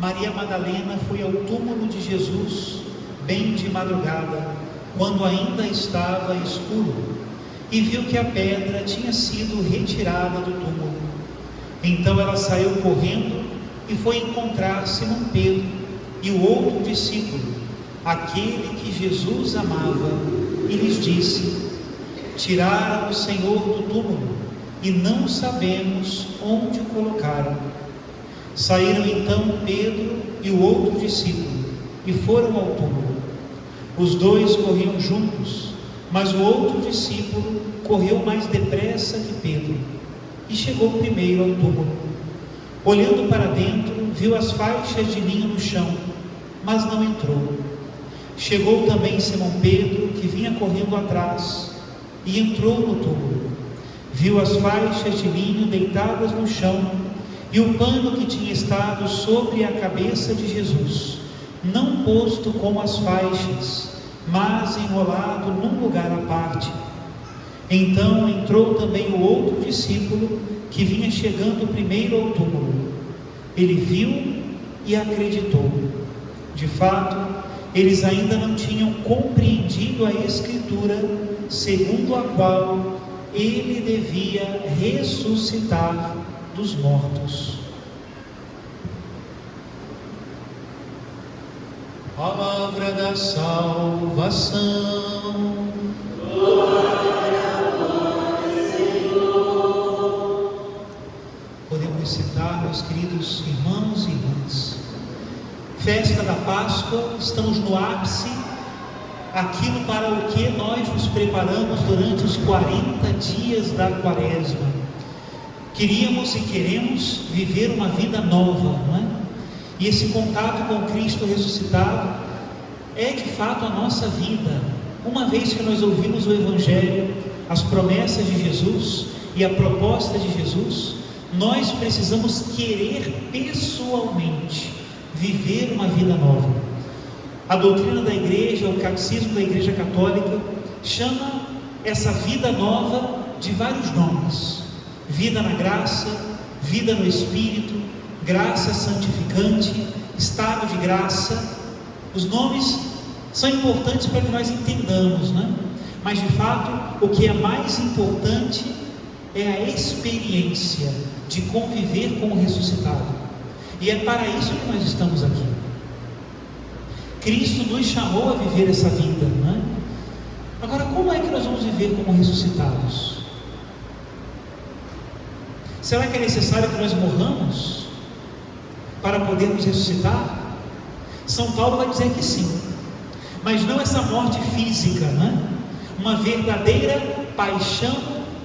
Maria Madalena foi ao túmulo de Jesus, bem de madrugada, quando ainda estava escuro, e viu que a pedra tinha sido retirada do túmulo. Então ela saiu correndo e foi encontrar Simão Pedro e o outro discípulo, aquele que Jesus amava, e lhes disse: tiraram o Senhor do túmulo e não sabemos onde o colocaram. Saíram então Pedro e o outro discípulo e foram ao túmulo. Os dois corriam juntos, mas o outro discípulo correu mais depressa que Pedro e chegou primeiro ao túmulo. Olhando para dentro, viu as faixas de linho no chão, mas não entrou. Chegou também Simão Pedro, que vinha correndo atrás, e entrou no túmulo. Viu as faixas de linho deitadas no chão e o pano que tinha estado sobre a cabeça de Jesus, não posto com as faixas, mas enrolado num lugar à parte. Então entrou também o outro discípulo, que vinha chegando primeiro ao túmulo. Ele viu e acreditou. De fato, eles ainda não tinham compreendido a Escritura, segundo a qual ele devia ressuscitar dos mortos. Palavra da salvação. Glória a vós, Senhor. Podemos recitar, meus queridos irmãos e irmãs. Festa da Páscoa, estamos no ápice, aquilo para o que nós nos preparamos durante os 40 dias da Quaresma. Queríamos e queremos viver uma vida nova, não é? E esse contato com Cristo ressuscitado é de fato a nossa vida. Uma vez que nós ouvimos o Evangelho, as promessas de Jesus e a proposta de Jesus, nós precisamos querer pessoalmente viver uma vida nova. A doutrina da igreja, o catecismo da Igreja Católica, chama essa vida nova de vários nomes: vida na graça, vida no Espírito, graça santificante, estado de graça. Os nomes são importantes para que nós entendamos, né? Mas de fato, o que é mais importante é a experiência de conviver com o ressuscitado. E é para isso que nós estamos aqui. Cristo nos chamou a viver essa vida, né? Agora, como é que nós vamos viver como ressuscitados? Será que é necessário que nós morramos para podermos ressuscitar? São Paulo vai dizer que sim, mas não essa morte física, né? Uma verdadeira paixão,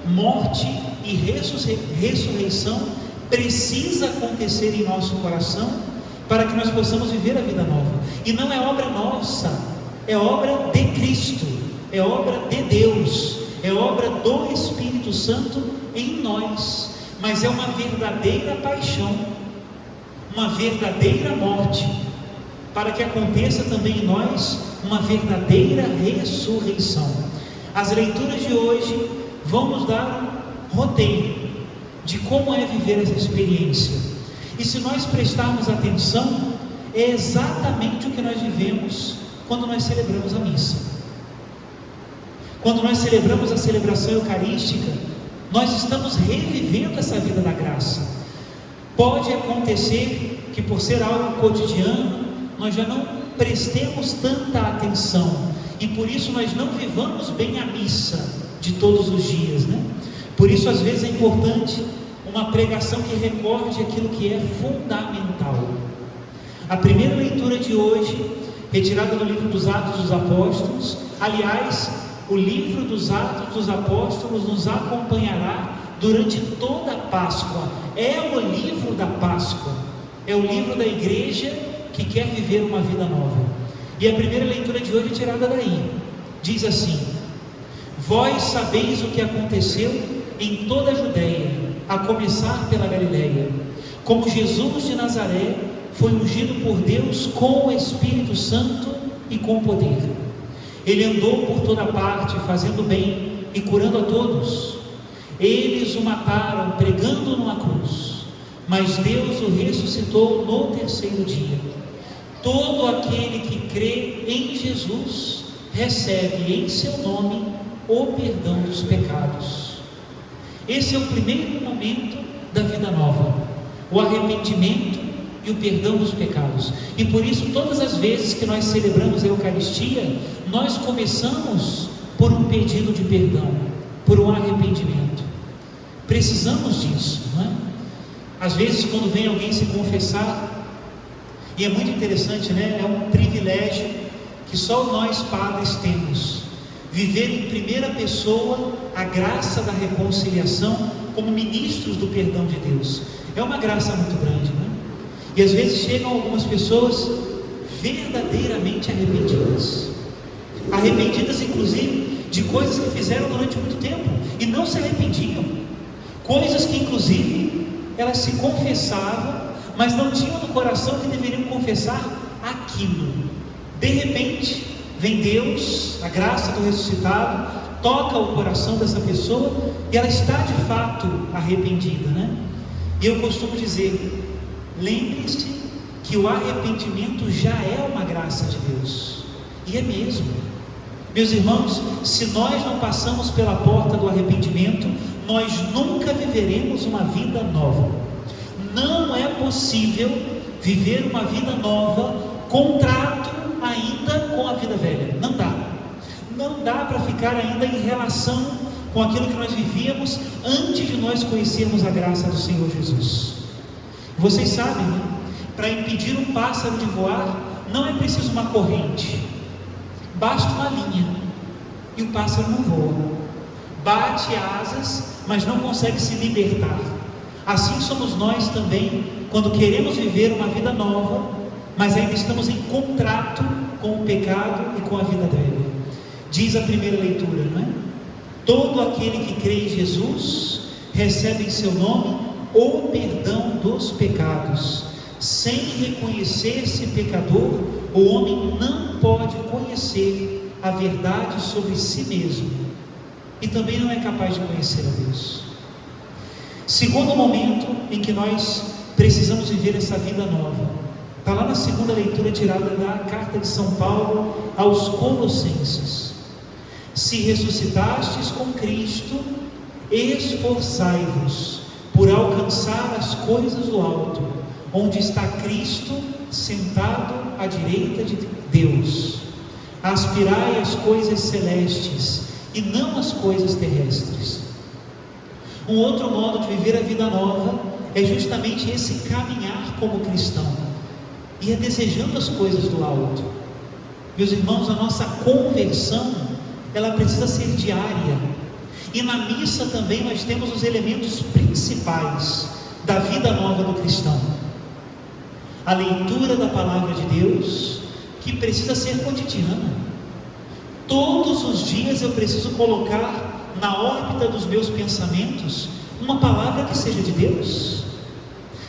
morte e ressurreição precisa acontecer em nosso coração para que nós possamos viver a vida nova. E não é obra nossa, é obra de Cristo, é obra de Deus, é obra do Espírito Santo em nós. Mas é uma verdadeira paixão, uma verdadeira morte, para que aconteça também em nós uma verdadeira ressurreição. As leituras de hoje vão nos dar um roteiro de como é viver essa experiência. E se nós prestarmos atenção, é exatamente o que nós vivemos quando nós celebramos a missa. Quando nós celebramos a celebração eucarística, nós estamos revivendo essa vida da graça. Pode acontecer que, por ser algo cotidiano, nós já não prestemos tanta atenção, e por isso nós não vivamos bem a missa de todos os dias, né? Por isso às vezes é importante uma pregação que recorde aquilo que é fundamental. A primeira leitura de hoje, retirada do livro dos Atos dos Apóstolos. Aliás, o livro dos Atos dos Apóstolos nos acompanhará durante toda a Páscoa. É o livro da Páscoa, é o livro da igreja que quer viver uma vida nova. E a primeira leitura de hoje é tirada daí. Diz assim: vós sabeis o que aconteceu em toda a Judeia, a começar pela Galileia, como Jesus de Nazaré foi ungido por Deus com o Espírito Santo e com poder. Ele andou por toda parte, fazendo bem e curando a todos. Eles o mataram, pregando numa cruz, mas Deus o ressuscitou no terceiro dia. Todo aquele que crê em Jesus recebe em seu nome o perdão dos pecados. Esse é o primeiro momento da vida nova, o arrependimento e o perdão dos pecados. E por isso, todas as vezes que nós celebramos a Eucaristia, nós começamos por um pedido de perdão, por um arrependimento. Precisamos disso, não é? Às vezes, quando vem alguém se confessar, e é muito interessante, né? É um privilégio que só nós padres temos, viver em primeira pessoa a graça da reconciliação como ministros do perdão de Deus. É uma graça muito grande, né? E às vezes chegam algumas pessoas verdadeiramente arrependidas inclusive de coisas que fizeram durante muito tempo e não se arrependiam, coisas que inclusive elas se confessavam, mas não tinham no coração que deveriam confessar aquilo. De repente vem Deus, a graça do ressuscitado, toca o coração dessa pessoa e ela está de fato arrependida, né? E eu costumo dizer, lembre-se que o arrependimento já é uma graça de Deus, e é mesmo. Meus irmãos, se nós não passamos pela porta do arrependimento, nós nunca viveremos uma vida nova. Não é possível viver uma vida nova contrato ainda com a vida velha. Não dá para ficar ainda em relação com aquilo que nós vivíamos antes de nós conhecermos a graça do Senhor Jesus. Vocês sabem, né? Para impedir um pássaro de voar, não é preciso uma corrente, basta uma linha, e o pássaro não voa, bate asas, mas não consegue se libertar. Assim somos nós também, quando queremos viver uma vida nova, mas ainda estamos em contrato com o pecado e com a vida velha. Diz a primeira leitura, não é? Todo aquele que crê em Jesus recebe em seu nome o perdão dos pecados. Sem reconhecer-se pecador, o homem não pode conhecer a verdade sobre si mesmo, e também não é capaz de conhecer a Deus. Segundo momento em que nós precisamos viver essa vida nova, está lá na segunda leitura tirada da carta de São Paulo aos Colossenses. Se ressuscitastes com Cristo, esforçai-vos por alcançar as coisas do alto, onde está Cristo sentado à direita de Deus. Aspirai às coisas celestes e não às coisas terrestres. Um outro modo de viver a vida nova é justamente esse caminhar como cristão, e é desejando as coisas do alto. Meus irmãos, a nossa conversão, ela precisa ser diária, e na missa também nós temos os elementos principais da vida nova do cristão: a leitura da palavra de Deus, que precisa ser cotidiana. Todos os dias eu preciso colocar na órbita dos meus pensamentos uma palavra que seja de Deus.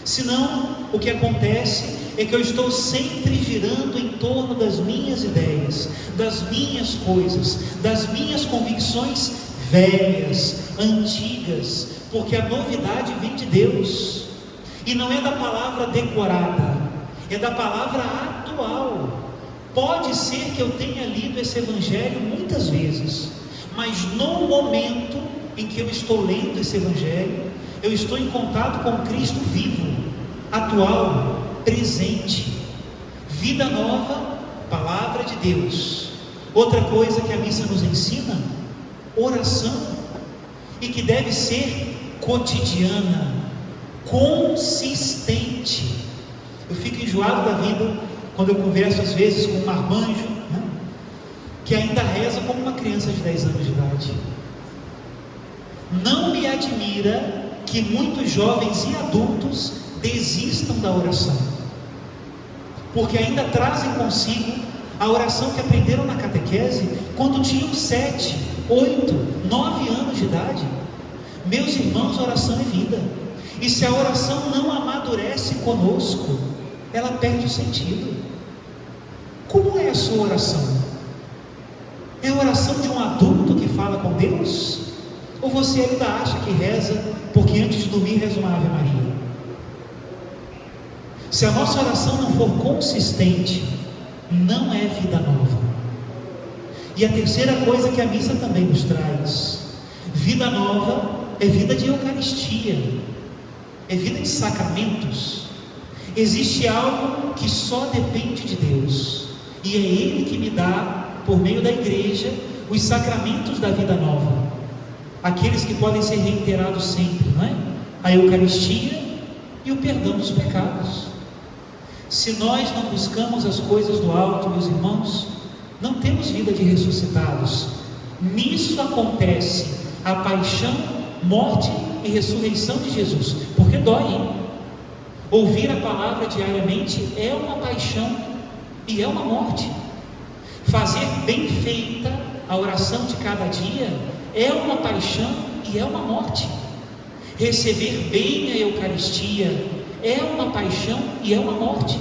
Senão, o que acontece é que eu estou sempre girando em torno das minhas ideias, das minhas coisas, das minhas convicções velhas, antigas, porque a novidade vem de Deus, e não é da palavra decorada, é da palavra atual. Pode ser que eu tenha lido esse evangelho muitas vezes, mas no momento em que eu estou lendo esse evangelho, eu estou em contato com Cristo vivo, atual, presente. Vida nova, palavra de Deus. Outra coisa que a missa nos ensina: oração, e que deve ser cotidiana, consistente. Eu fico enjoado da vida quando eu converso às vezes com um marmanjo, né, que ainda reza como uma criança de 10 anos de idade. Não me admira que muitos jovens e adultos desistam da oração, porque ainda trazem consigo a oração que aprenderam na catequese quando tinham 7, 8, 9 anos de idade. Meus irmãos, a oração é vida, e se a oração não amadurece conosco, ela perde o sentido. Como é a sua oração? É a oração de um adulto que fala com Deus? Ou você ainda acha que reza porque antes de dormir reza uma Ave Maria? Se a nossa oração não for consistente, não é vida nova. E a terceira coisa que a missa também nos traz: vida nova é vida de Eucaristia, é vida de sacramentos. Existe algo que só depende de Deus, e é Ele que me dá, por meio da igreja, os sacramentos da vida nova, aqueles que podem ser reiterados sempre, não é? A Eucaristia e o perdão dos pecados. Se nós não buscamos as coisas do alto, meus irmãos, não temos vida de ressuscitados. Nisso acontece a paixão, morte e ressurreição de Jesus, porque dói, hein? Ouvir a palavra diariamente é uma paixão e é uma morte. Fazer bem feita a oração de cada dia é uma paixão e é uma morte. Receber bem a Eucaristia é uma paixão e é uma morte.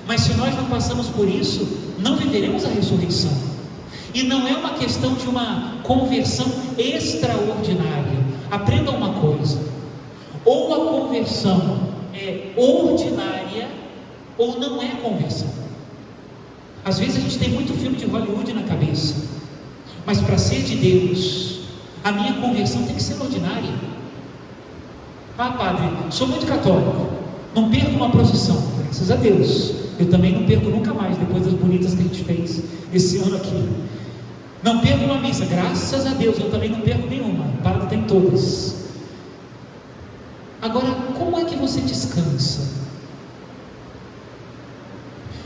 Mas se nós não passamos por isso, não viveremos a ressurreição. E não é uma questão de uma conversão extraordinária. Aprenda uma coisa: ou a conversão é ordinária, ou não é conversão. Às vezes a gente tem muito filme de Hollywood na cabeça, mas para ser de Deus, a minha conversão tem que ser ordinária. Ah, padre, sou muito católico, não perco uma procissão, graças a Deus. Eu também não perco nunca mais, depois das bonitas que a gente fez esse ano aqui. Não perco uma missa, graças a Deus. Eu também não perco nenhuma, para tem todas. Agora, como é que você descansa?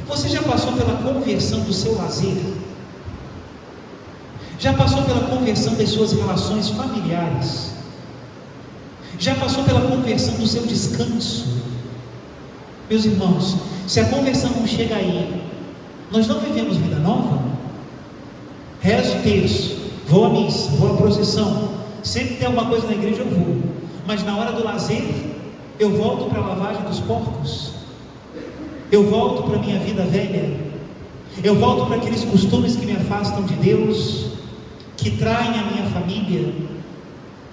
Você já passou pela conversão do seu lazer? Já passou pela conversão das suas relações familiares? Já passou pela conversão do seu descanso? Meus irmãos, se a conversão não chega aí, nós não vivemos vida nova? Rezo o terço, vou à missa, vou à procissão, sempre tem alguma coisa na igreja eu vou, mas na hora do lazer, eu volto para a lavagem dos porcos, eu volto para a minha vida velha, eu volto para aqueles costumes que me afastam de Deus, que traem a minha família,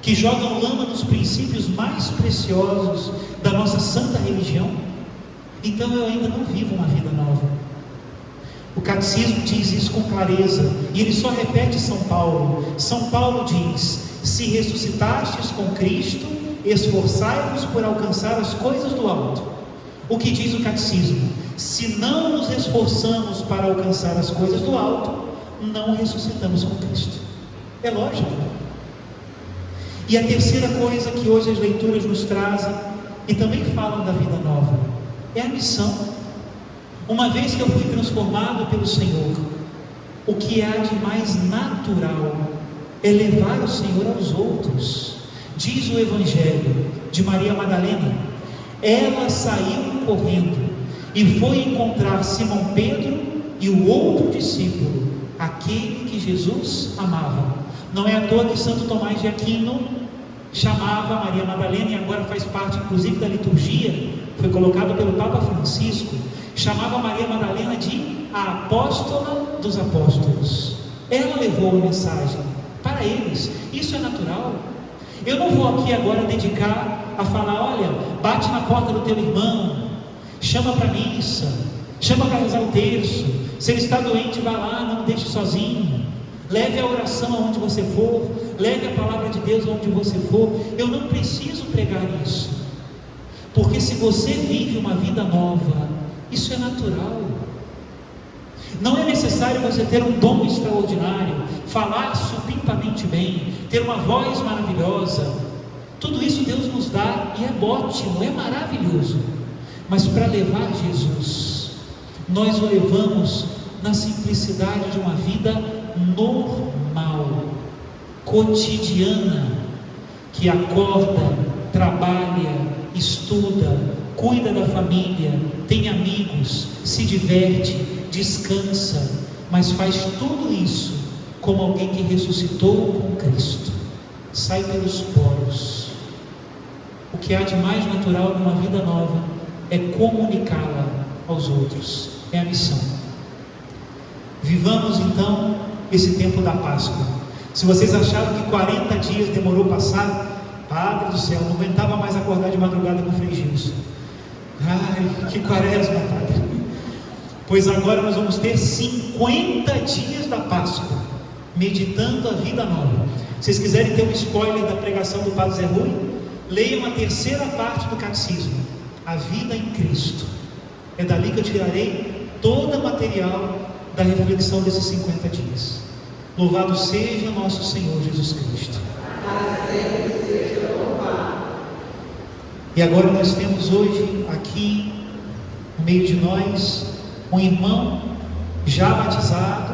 que jogam lama nos princípios mais preciosos da nossa santa religião. Então eu ainda não vivo uma vida nova. O catecismo diz isso com clareza, e ele só repete São Paulo. São Paulo diz: se ressuscitastes com Cristo, esforçai-vos por alcançar as coisas do alto. O que diz o catecismo? Se não nos esforçamos para alcançar as coisas do alto, não ressuscitamos com Cristo. É lógico. E a terceira coisa que hoje as leituras nos trazem, e também falam da vida nova, é a missão. Uma vez que eu fui transformado pelo Senhor, o que há de mais natural é levar o Senhor aos outros. Diz o Evangelho de Maria Madalena: ela saiu correndo e foi encontrar Simão Pedro e o outro discípulo, aquele que Jesus amava. Não é à toa que Santo Tomás de Aquino chamava Maria Madalena, e agora faz parte inclusive da liturgia, foi colocado pelo Papa Francisco, chamava Maria Madalena de a apóstola dos apóstolos. Ela levou a mensagem para eles. Isso é natural. Eu não vou aqui agora dedicar a falar: olha, bate na porta do teu irmão, chama para a missa, chama para rezar o terço, se ele está doente, vá lá, não o deixe sozinho, leve a oração aonde você for, leve a palavra de Deus aonde você for. Eu não preciso pregar isso, porque se você vive uma vida nova, isso é natural. Não é necessário você ter um dom extraordinário, falar supimpadamente bem, ter uma voz maravilhosa. Tudo isso Deus nos dá e é ótimo, é maravilhoso. Mas para levar Jesus, nós o levamos na simplicidade de uma vida normal, cotidiana, que acorda, trabalha, estuda, cuida da família, tem amigos, se diverte, descansa, mas faz tudo isso como alguém que ressuscitou com Cristo. Sai pelos poros. O que há de mais natural numa vida nova é comunicá-la aos outros, é a missão. Vivamos então esse tempo da Páscoa. Se vocês acharam que 40 dias demorou passar, Padre do céu, não aguentava mais acordar de madrugada com o Frei Gilson. Ai, que quaresma, Padre! Pois agora nós vamos ter 50 dias da Páscoa, meditando a vida nova. Se vocês quiserem ter um spoiler da pregação do Padre Zé Rui, leiam a terceira parte do Catecismo, a vida em Cristo. É dali que eu tirarei todo o material da reflexão desses 50 dias. Louvado seja nosso Senhor Jesus Cristo. E agora nós temos hoje aqui no meio de nós um irmão já batizado,